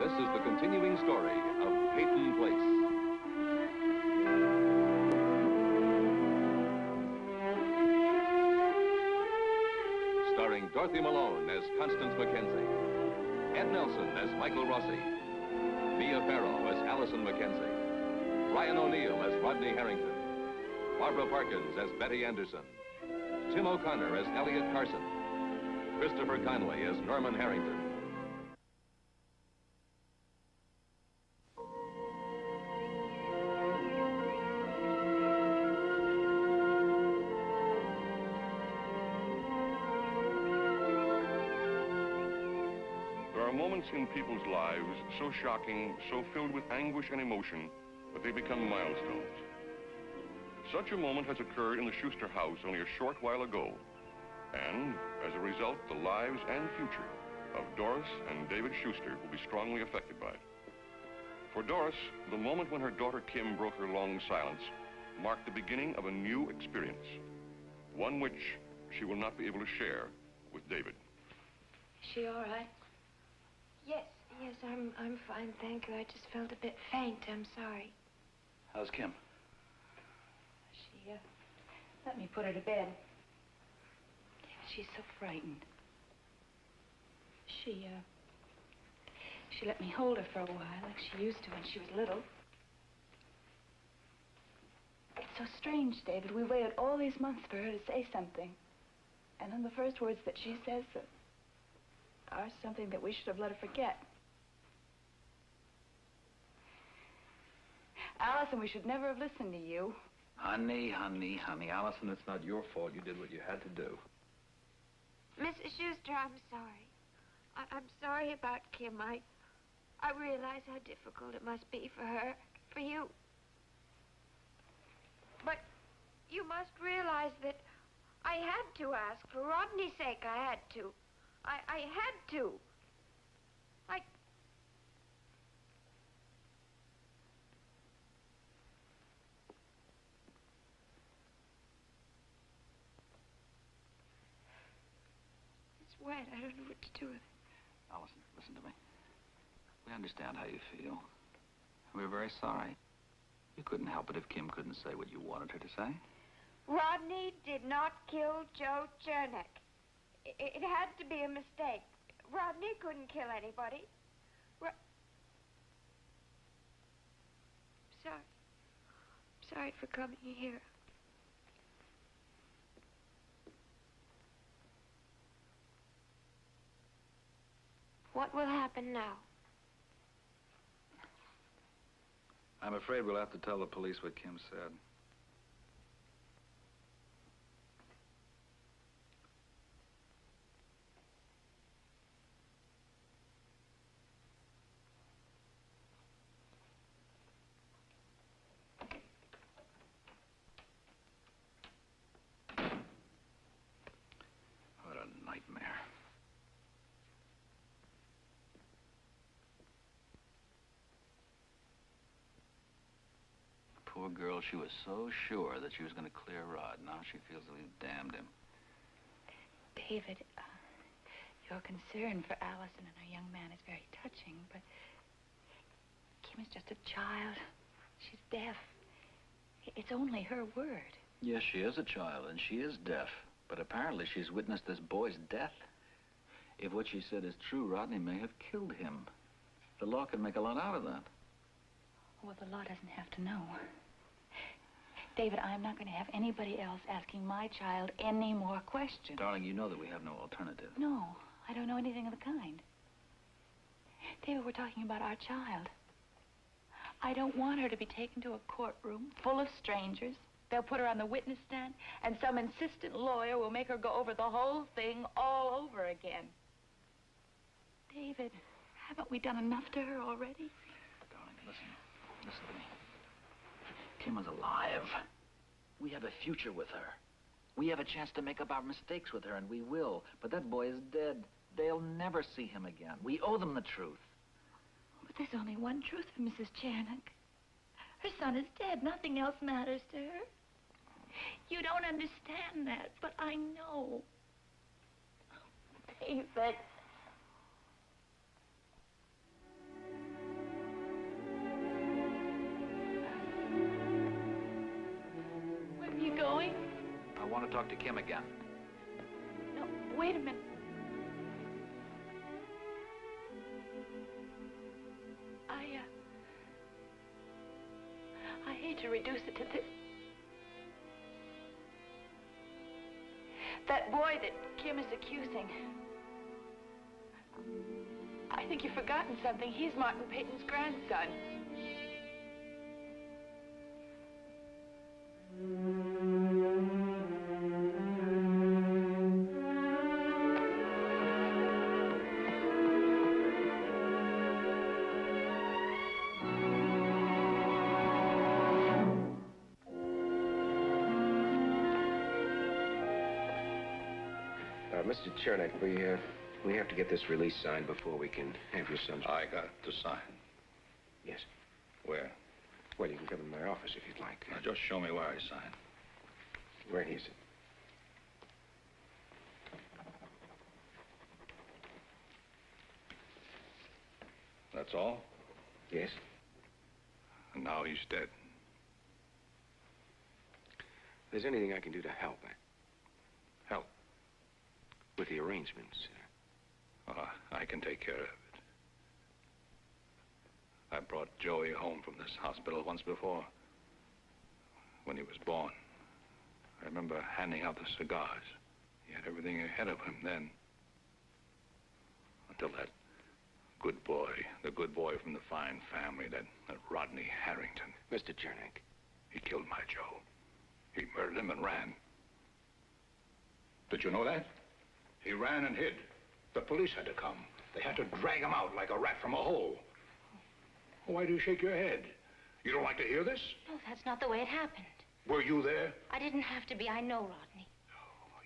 This is the continuing story of Peyton Place. Starring Dorothy Malone as Constance Mackenzie, Ed Nelson as Michael Rossi, Mia Farrow as Allison Mackenzie, Ryan O'Neill as Rodney Harrington, Barbara Parkins as Betty Anderson, Tim O'Connor as Elliot Carson, Christopher Conway as Norman Harrington. There are moments in people's lives so shocking, so filled with anguish and emotion, that they become milestones. Such a moment has occurred in the Shuster house only a short while ago. And, as a result, the lives and future of Doris and David Shuster will be strongly affected by it. For Doris, the moment when her daughter Kim broke her long silence marked the beginning of a new experience, one which she will not be able to share with David. Is she all right? Yes, I'm fine, thank you. I just felt a bit faint. I'm sorry. How's Kim? She, let me put her to bed. She's so frightened. She let me hold her for a while like she used to when she was little. It's so strange, David. We waited all these months for her to say something. And then the first words that she says are something that we should have let her forget. Allison, we should never have listened to you. Honey, Allison, it's not your fault. You did what you had to do. Mrs. Shuster, I'm sorry. I'm sorry about Kim. I realize how difficult it must be for her, for you. But you must realize that I had to ask. For Rodney's sake, I had to. I had to. It's wet. I don't know what to do with it. Allison, listen to me. We understand how you feel. We're very sorry. You couldn't help it if Kim couldn't say what you wanted her to say. Rodney did not kill Joe Chernak. It had to be a mistake. Rodney couldn't kill anybody. Sorry for coming here. What will happen now? I'm afraid we'll have to tell the police what Kim said. What a nightmare. Poor girl, she was so sure that she was going to clear Rod. Now she feels that we've damned him. David, your concern for Allison and her young man is very touching, but Kim is just a child. She's deaf. It's only her word. Yes, she is a child, and she is deaf. But apparently she's witnessed this boy's death. If what she said is true, Rodney may have killed him. The law can make a lot out of that. Well, the law doesn't have to know. David, I'm not going to have anybody else asking my child any more questions. Darling, you know that we have no alternative. No, I don't know anything of the kind. David, we're talking about our child. I don't want her to be taken to a courtroom full of strangers. They'll put her on the witness stand, and some insistent lawyer will make her go over the whole thing all over again. David, haven't we done enough to her already? Darling, listen to me. Kim is alive. We have a future with her. We have a chance to make up our mistakes with her, and we will. But that boy is dead. They'll never see him again. We owe them the truth. But there's only one truth for Mrs. Chernak. Her son is dead. Nothing else matters to her. You don't understand that, but I know. David. want to talk to Kim again. No, wait a minute. I hate to reduce it to this. That boy that Kim is accusing. I think you've forgotten something. He's Martin Peyton's grandson. Mr. Chernak, we have to get this release signed before we can have your son's... I got to sign. Yes. Where? Well, you can come in my office if you'd like. Now, just show me where I sign. Where is it? That's all? Yes. And now he's dead. If there's anything I can do to help, Help? with the arrangements. I can take care of it. I brought Joey home from this hospital once before. When he was born. I remember handing out the cigars. He had everything ahead of him then. Until that good boy, the good boy from the fine family, that Rodney Harrington. Mr. Chernak. He killed my Joe. He murdered him and ran. Did you know that? He ran and hid. The police had to come. They had to drag him out like a rat from a hole. Why do you shake your head? You don't like to hear this? No, that's not the way it happened. Were you there? I didn't have to be. I know Rodney.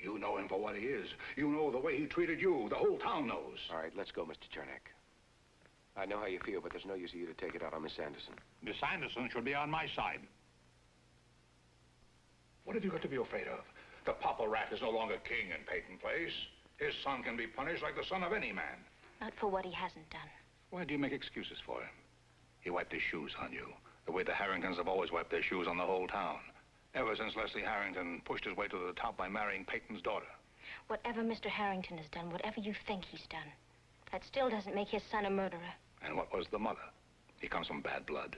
You know him for what he is. You know the way he treated you. The whole town knows. All right, let's go, Mr. Chernak. I know how you feel, but there's no use for you to take it out on Miss Anderson. Miss Anderson should be on my side. What have you got to be afraid of? The Papa Rat is no longer king in Peyton Place. His son can be punished like the son of any man. Not for what he hasn't done. Why do you make excuses for him? He wiped his shoes on you, the way the Harringtons have always wiped their shoes on the whole town. Ever since Leslie Harrington pushed his way to the top by marrying Peyton's daughter. Whatever Mr. Harrington has done, whatever you think he's done, that still doesn't make his son a murderer. And what was the mother? He comes from bad blood.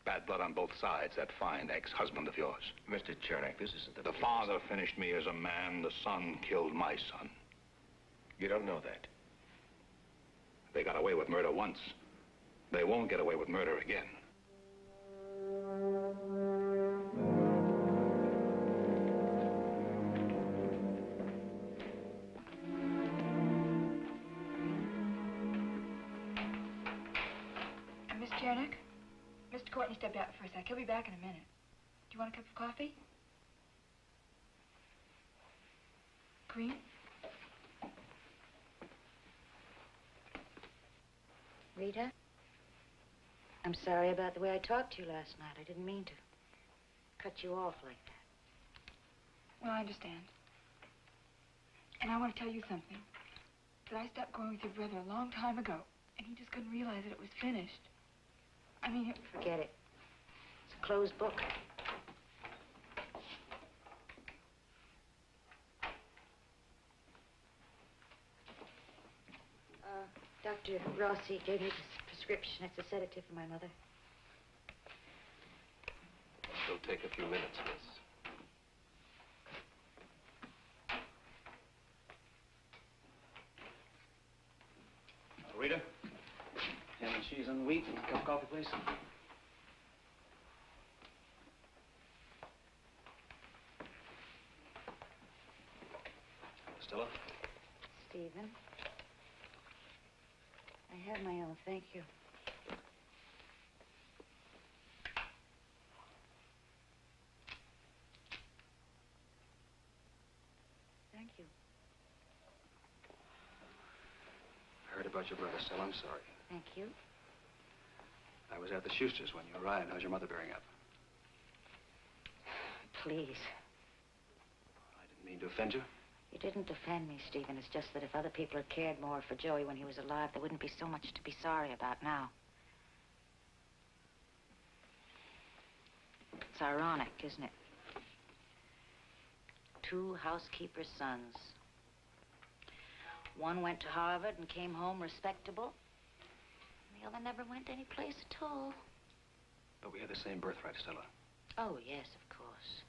Bad blood on both sides, that fine ex-husband of yours. Mr. Chernak, this isn't The father finished me as a man. The son killed my son. You don't know that. They got away with murder once. They won't get away with murder again. Miss Chernak? Mr. Courtney stepped out for a sec. He'll be back in a minute. Do you want a cup of coffee? Cream? Rita? I'm sorry about the way I talked to you last night. I didn't mean to cut you off like that. Well, I understand. And I want to tell you something. That I stopped going with your brother a long time ago, and he just couldn't realize that it was finished. I mean, Forget it. It's a closed book. Dr. Rossi gave me this prescription. It's a sedative for my mother. It'll take a few minutes, miss. Rita? Ham and cheese and wheat and a cup of coffee, please. Stella? Stephen. I have my own, thank you. Thank you. I heard about your brother, Stella. I'm sorry. Thank you. I was at the Schusters when you arrived. How's your mother bearing up? Please. I didn't mean to offend you. You didn't defend me, Stephen. It's just that if other people had cared more for Joey when he was alive, there wouldn't be so much to be sorry about now. It's ironic, isn't it? 2 housekeepers' sons. One went to Harvard and came home respectable. The other never went any place at all. But we have the same birthright, Stella. Oh, yes, of course.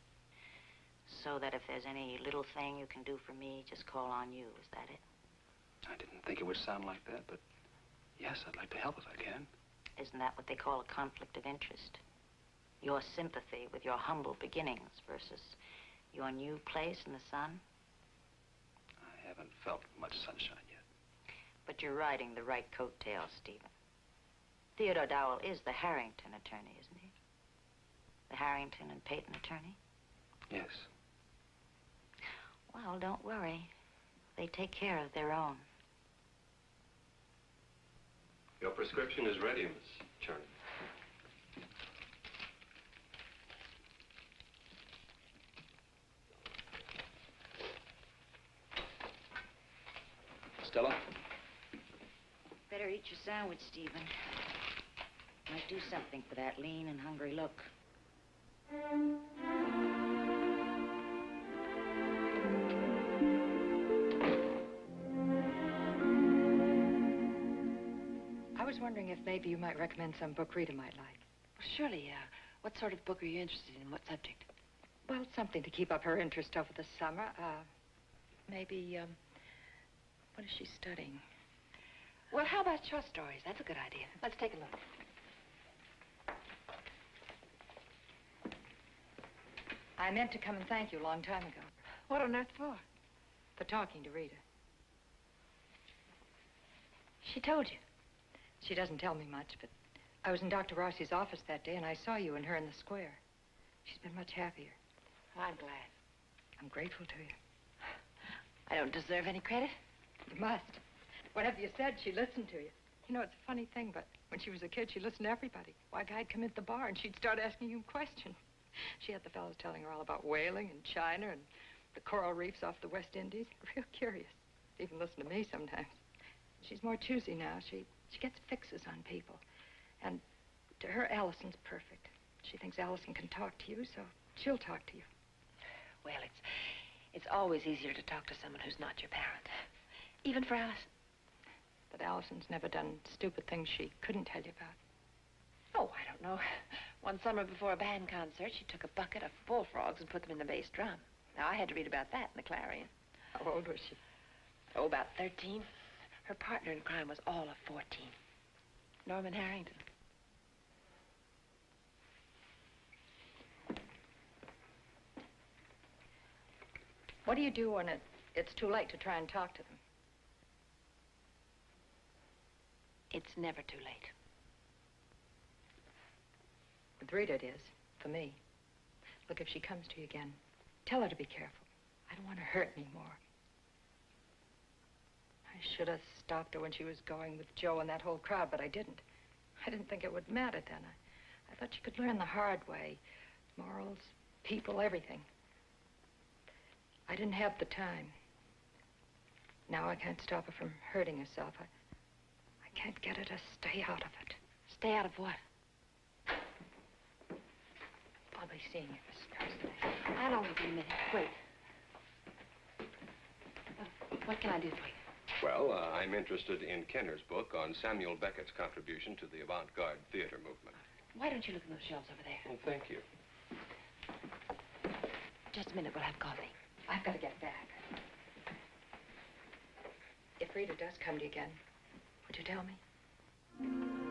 So that if there's any little thing you can do for me, just call on you. Is that it? I didn't think it would sound like that, but yes, I'd like to help if I can. Isn't that what they call a conflict of interest? Your sympathy with your humble beginnings versus your new place in the sun? I haven't felt much sunshine yet. But you're riding the right coattails, Stephen. Theodore Dowell is the Harrington attorney, isn't he? The Harrington and Peyton attorney? Yes. Well, don't worry. They take care of their own. Your prescription is ready, Miss Chernak. Stella? Better eat your sandwich, Stephen. Might do something for that lean and hungry look. I was wondering if maybe you might recommend some book Rita might like. Well, surely, what sort of book are you interested in? What subject? Well, something to keep up her interest over the summer. Maybe, what is she studying? Well, how about short stories? That's a good idea. Let's take a look. I meant to come and thank you a long time ago. What on earth for? For talking to Rita. She told you. She doesn't tell me much, but I was in Dr. Rossi's office that day, and I saw you and her in the square. She's been much happier. Well, I'm glad. I'm grateful to you. I don't deserve any credit? You must. Whatever you said, she listened to you. You know, it's a funny thing, but when she was a kid, she listened to everybody. Why, a guy'd come into the bar, and she'd start asking you questions. She had the fellows telling her all about whaling and China and the coral reefs off the West Indies. Real curious. She'd even listen to me sometimes. She's more choosy now. She gets fixes on people. And to her, Allison's perfect. She thinks Allison can talk to you, so she'll talk to you. Well, it's always easier to talk to someone who's not your parent. Even for Allison. But Allison's never done stupid things she couldn't tell you about. Oh, I don't know. One summer before a band concert, she took a bucket of bullfrogs and put them in the bass drum. Now, I had to read about that in the Clarion. How old was she? Oh, about 13. Her partner in crime was all of 14. Norman Harrington. What do you do when it's too late to try and talk to them? It's never too late. With Rita, it is. For me. Look, if she comes to you again, tell her to be careful. I don't want her hurt anymore. I should have stopped her when she was going with Joe and that whole crowd, but I didn't. I didn't think it would matter then. I thought she could learn the hard way. Morals, people, everything. I didn't have the time. Now I can't stop her from hurting herself. I can't get her to stay out of it. Stay out of what? I'll be seeing you this Thursday. I'll only be a minute. Wait. What can I do for you? Well, I'm interested in Kenner's book on Samuel Beckett's contribution to the avant-garde theater movement. Why don't you look in those shelves over there? Well, thank you. Just a minute, we'll have coffee. I've got to get back. If Rita does come to you again, would you tell me?